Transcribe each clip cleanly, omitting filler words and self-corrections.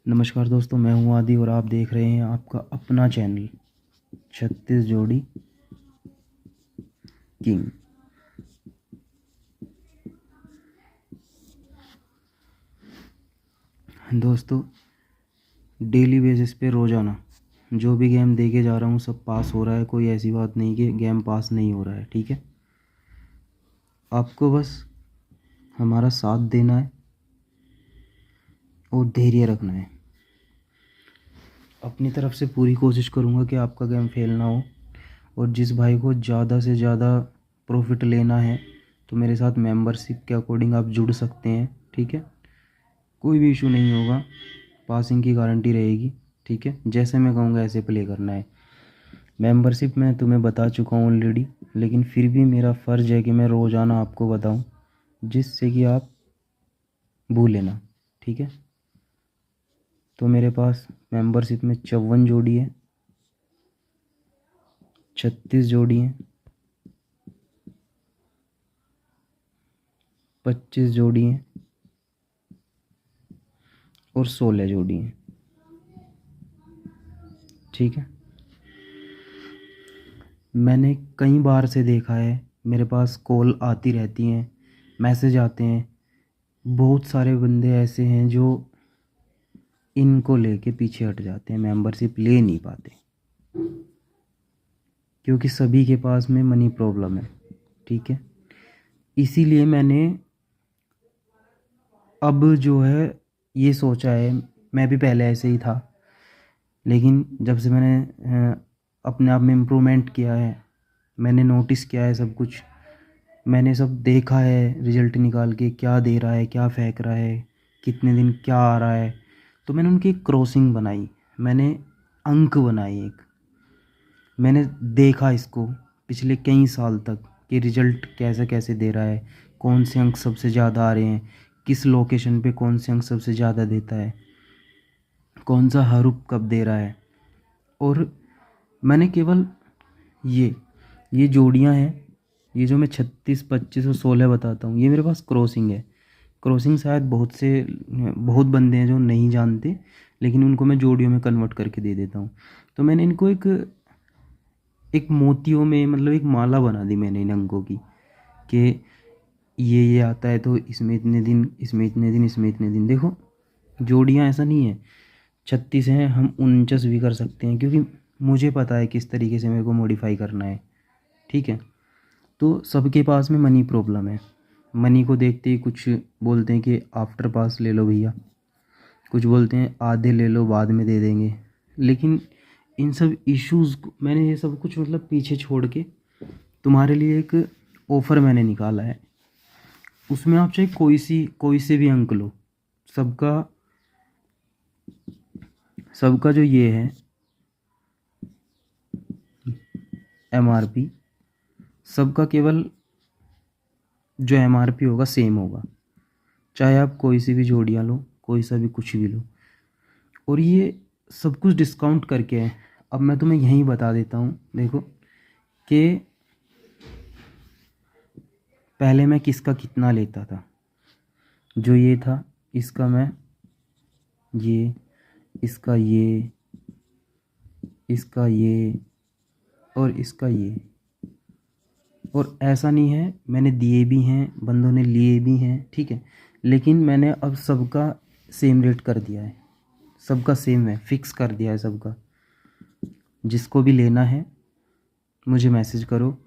नमस्कार दोस्तों, मैं हूं आदि और आप देख रहे हैं आपका अपना चैनल 36 जोड़ी किंग। दोस्तों, डेली बेसिस पे रोज़ाना जो भी गेम देके जा रहा हूं सब पास हो रहा है। कोई ऐसी बात नहीं कि गेम पास नहीं हो रहा है। ठीक है, आपको बस हमारा साथ देना है और धैर्य रखना है। अपनी तरफ से पूरी कोशिश करूंगा कि आपका गेम फेल ना हो। और जिस भाई को ज़्यादा से ज़्यादा प्रॉफिट लेना है तो मेरे साथ मेंबरशिप के अकॉर्डिंग आप जुड़ सकते हैं। ठीक है, कोई भी इशू नहीं होगा, पासिंग की गारंटी रहेगी। ठीक है, जैसे मैं कहूँगा ऐसे प्ले करना है। मेंबरशिप मैं तुम्हें बता चुका हूँ ऑलरेडी, लेकिन फिर भी मेरा फ़र्ज़ है कि मैं रोज़ाना आपको बताऊँ जिससे कि आप भूलें ना। ठीक है, तो मेरे पास मेंबरशिप में 54 जोड़ी है, 36 जोड़ी हैं, 25 जोड़ी हैं और 16 जोड़ी हैं। ठीक है, मैंने कई बार से देखा है, मेरे पास कॉल आती रहती हैं, मैसेज आते हैं। बहुत सारे बंदे ऐसे हैं जो इनको लेके पीछे हट जाते हैं, मेंबरशिप ले नहीं पाते क्योंकि सभी के पास में मनी प्रॉब्लम है। ठीक है, इसीलिए मैंने अब जो है ये सोचा है। मैं भी पहले ऐसे ही था, लेकिन जब से मैंने अपने आप में इम्प्रूवमेंट किया है, मैंने नोटिस किया है सब कुछ, मैंने सब देखा है रिज़ल्ट निकाल के क्या दे रहा है, क्या फेंक रहा है, कितने दिन क्या आ रहा है। तो मैंने उनकी एक क्रॉसिंग बनाई, मैंने अंक बनाए एक, मैंने देखा इसको पिछले कई साल तक कि रिज़ल्ट कैसे कैसे दे रहा है, कौन से अंक सबसे ज़्यादा आ रहे हैं, किस लोकेशन पे कौन से अंक सबसे ज़्यादा देता है, कौन सा हरूप कब दे रहा है। और मैंने केवल ये ये जोड़ियां हैं, ये जो मैं 36, 25 और 16 बताता हूँ, ये मेरे पास क्रॉसिंग है। क्रॉसिंग शायद बहुत बंदे हैं जो नहीं जानते, लेकिन उनको मैं जोड़ियों में कन्वर्ट करके दे देता हूँ। तो मैंने इनको एक एक मोतियों में, मतलब एक माला बना दी मैंने इन अंकों की, कि ये आता है तो इसमें इतने दिन, इसमें इतने दिन, इसमें इतने दिन। देखो, जोड़ियाँ ऐसा नहीं है 36 हैं, हम 49 भी कर सकते हैं, क्योंकि मुझे पता है किस तरीके से मेरे को मॉडिफाई करना है। ठीक है, तो सबके पास में मनी प्रॉब्लम है। मनी को देखते ही कुछ बोलते हैं कि आफ्टर पास ले लो भैया, कुछ बोलते हैं आधे ले लो बाद में दे देंगे। लेकिन इन सब इश्यूज़ को मैंने ये सब कुछ मतलब पीछे छोड़ के तुम्हारे लिए एक ऑफ़र मैंने निकाला है। उसमें आप चाहे कोई से भी अंक लो, सबका सबका जो ये है एमआरपी, सबका केवल जो एमआरपी होगा सेम होगा, चाहे आप कोई सी भी जोड़ियाँ लो, कोई सा भी कुछ भी लो। और ये सब कुछ डिस्काउंट करके है। अब मैं तुम्हें यहीं बता देता हूँ, देखो कि पहले मैं किसका कितना लेता था। जो ये था, इसका मैं ये, इसका ये, इसका ये और इसका ये। और ऐसा नहीं है, मैंने दिए भी हैं, बंदों ने लिए भी हैं। ठीक है, लेकिन मैंने अब सबका सेम रेट कर दिया है, सबका सेम है, फिक्स कर दिया है सबका। जिसको भी लेना है मुझे मैसेज करो,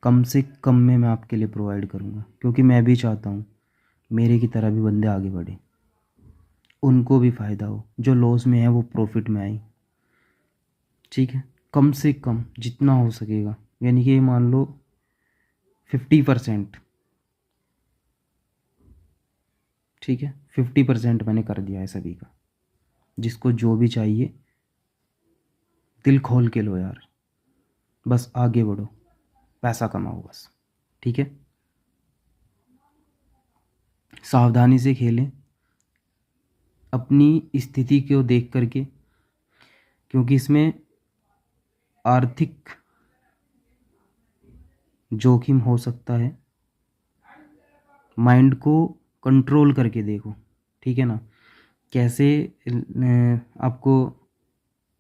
कम से कम में मैं आपके लिए प्रोवाइड करूँगा, क्योंकि मैं भी चाहता हूँ मेरे की तरह भी बंदे आगे बढ़े, उनको भी फ़ायदा हो, जो लॉस में है वो प्रॉफिट में आए। ठीक है, कम से कम जितना हो सकेगा, यानी कि मान लो 50%। ठीक है, 50% मैंने कर दिया है सभी का। जिसको जो भी चाहिए दिल खोल के लो यार, बस आगे बढ़ो, पैसा कमाओ बस। ठीक है, सावधानी से खेलें अपनी स्थिति को देख करके, क्योंकि इसमें आर्थिक जोखिम हो सकता है। माइंड को कंट्रोल करके देखो, ठीक है ना। कैसे आपको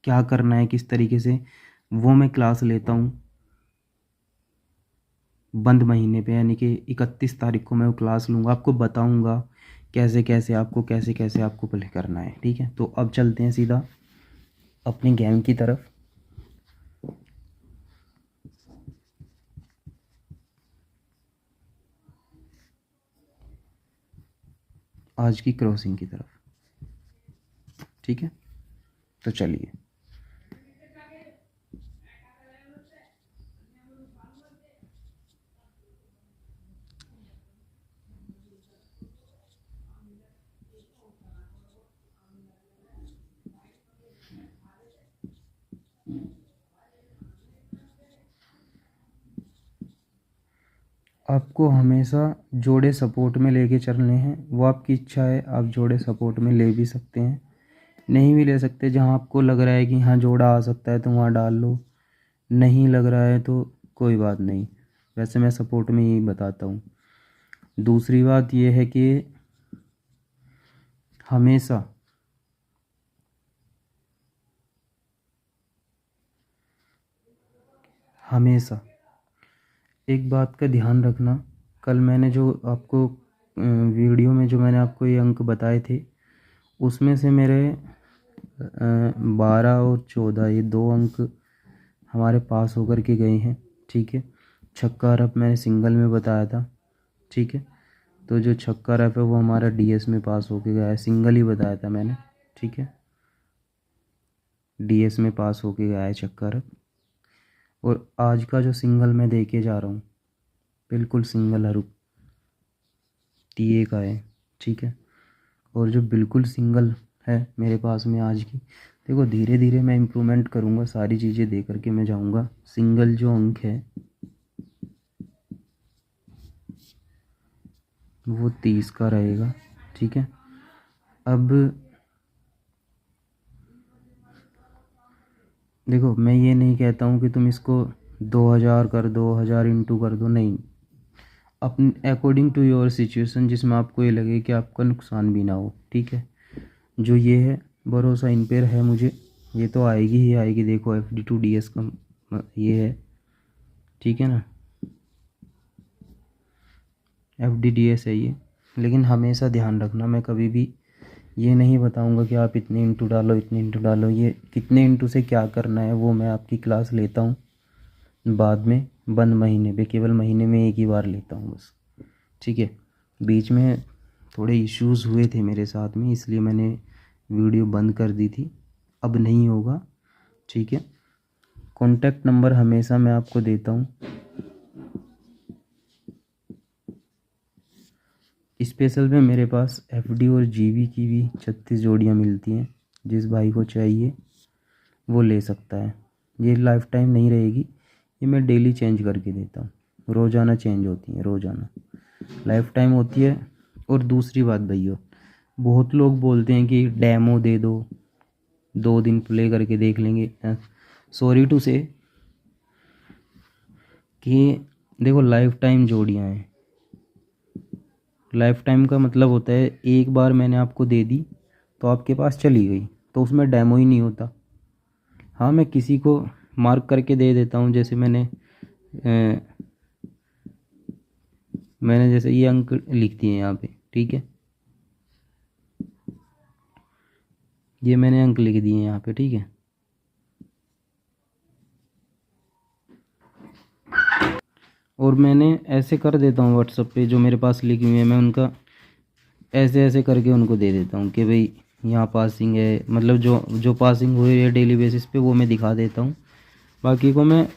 क्या करना है, किस तरीके से, वो मैं क्लास लेता हूँ बंद महीने पे, यानी कि 31 तारीख को मैं वो क्लास लूँगा, आपको बताऊँगा कैसे कैसे आपको प्ले करना है। ठीक है, तो अब चलते हैं सीधा अपनी गेम की तरफ। आज की क्रॉसिंग की तरफ। ठीक है, तो चलिए। आपको हमेशा जोड़े सपोर्ट में लेके चलने हैं, वो आपकी इच्छा है, आप जोड़े सपोर्ट में ले भी सकते हैं, नहीं भी ले सकते। जहाँ आपको लग रहा है कि हाँ जोड़ा आ सकता है तो वहाँ डाल लो, नहीं लग रहा है तो कोई बात नहीं। वैसे मैं सपोर्ट में ही बताता हूँ। दूसरी बात यह है कि हमेशा हमेशा एक बात का ध्यान रखना, कल मैंने जो आपको वीडियो में जो मैंने आपको ये अंक बताए थे, उसमें से मेरे 12 और 14 ये दो अंक हमारे पास होकर के गए हैं। ठीक है, छक्का रफ मैंने सिंगल में बताया था। ठीक है, तो जो छक्का रफ है वो हमारा डीएस में पास होके गया है, सिंगल ही बताया था मैंने। ठीक है, डीएस में पास होके गया है छक्का रफ। और आज का जो सिंगल मैं दे के जा रहा हूँ, बिल्कुल सिंगल हरू टीए का है। ठीक है, और जो बिल्कुल सिंगल है मेरे पास में आज की, देखो धीरे धीरे मैं इम्प्रूवमेंट करूँगा, सारी चीज़ें दे करके मैं जाऊँगा। सिंगल जो अंक है वो 30 का रहेगा। ठीक है, अब देखो मैं ये नहीं कहता हूँ कि तुम इसको 2000 कर दो, 1000 इंटू कर दो, नहीं। अपने अकॉर्डिंग टू योर सिचुएशन, जिसमें आपको ये लगे कि आपका नुकसान भी ना हो। ठीक है, जो ये है भरोसा इन पर है मुझे, ये तो आएगी ही आएगी। देखो FD2DS का ये है, ठीक है ना, FDDS है ये। लेकिन हमेशा ध्यान रखना, मैं कभी भी ये नहीं बताऊंगा कि आप इतने इंटू डालो, इतने इंटू डालो। ये कितने इंटू से क्या करना है वो मैं आपकी क्लास लेता हूँ बाद में, बंद महीने पे, केवल महीने में एक ही बार लेता हूँ बस। ठीक है, बीच में थोड़े इश्यूज़ हुए थे मेरे साथ में, इसलिए मैंने वीडियो बंद कर दी थी, अब नहीं होगा। ठीक है, कॉन्टैक्ट नंबर हमेशा मैं आपको देता हूँ। स्पेशल में मेरे पास FD और GB की भी 36 जोड़ियाँ मिलती हैं, जिस भाई को चाहिए वो ले सकता है। ये लाइफ टाइम नहीं रहेगी, ये मैं डेली चेंज करके देता हूँ, रोज़ाना चेंज होती हैं, रोज़ाना लाइफ टाइम होती है। और दूसरी बात भैया, बहुत लोग बोलते हैं कि डेमो दे दो, 2 दिन प्ले करके देख लेंगे। सॉरी टू से कि देखो लाइफ टाइम जोड़ियाँ हैं। लाइफ टाइम का मतलब होता है एक बार मैंने आपको दे दी तो आपके पास चली गई, तो उसमें डेमो ही नहीं होता। हाँ, मैं किसी को मार्क करके दे देता हूँ, जैसे मैंने जैसे ये अंक लिख दिए यहाँ पे। ठीक है, ये मैंने अंक लिख दिए यहाँ पे। ठीक है, और मैंने ऐसे कर देता हूँ व्हाट्सएप पे जो मेरे पास लिखी हुई है, मैं उनका ऐसे ऐसे करके उनको दे देता हूँ कि भाई यहाँ पासिंग है, मतलब जो जो पासिंग हुई है डेली बेसिस पे वो मैं दिखा देता हूँ, बाकी को मैं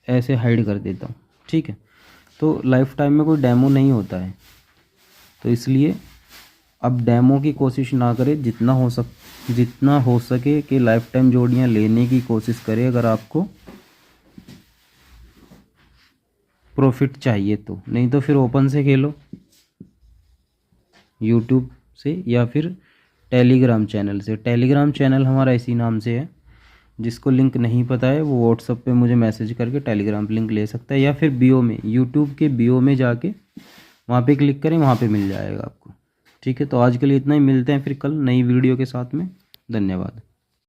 ऐसे हाइड कर देता हूँ। ठीक है, तो लाइफ टाइम में कोई डेमो नहीं होता है, तो इसलिए अब डेमो की कोशिश ना करें, जितना हो सके कि लाइफ टाइम जोड़ियाँ लेने की कोशिश करें, अगर आपको प्रॉफिट चाहिए तो। नहीं तो फिर ओपन से खेलो यूट्यूब से, या फिर टेलीग्राम चैनल से। टेलीग्राम चैनल हमारा इसी नाम से है, जिसको लिंक नहीं पता है वो व्हाट्सएप पे मुझे मैसेज करके टेलीग्राम पे लिंक ले सकता है, या फिर बीओ में, यूट्यूब के बीओ में जाके वहाँ पे क्लिक करें, वहाँ पे मिल जाएगा आपको। ठीक है, तो आज के लिए इतना ही, मिलते हैं फिर कल नई वीडियो के साथ में। धन्यवाद।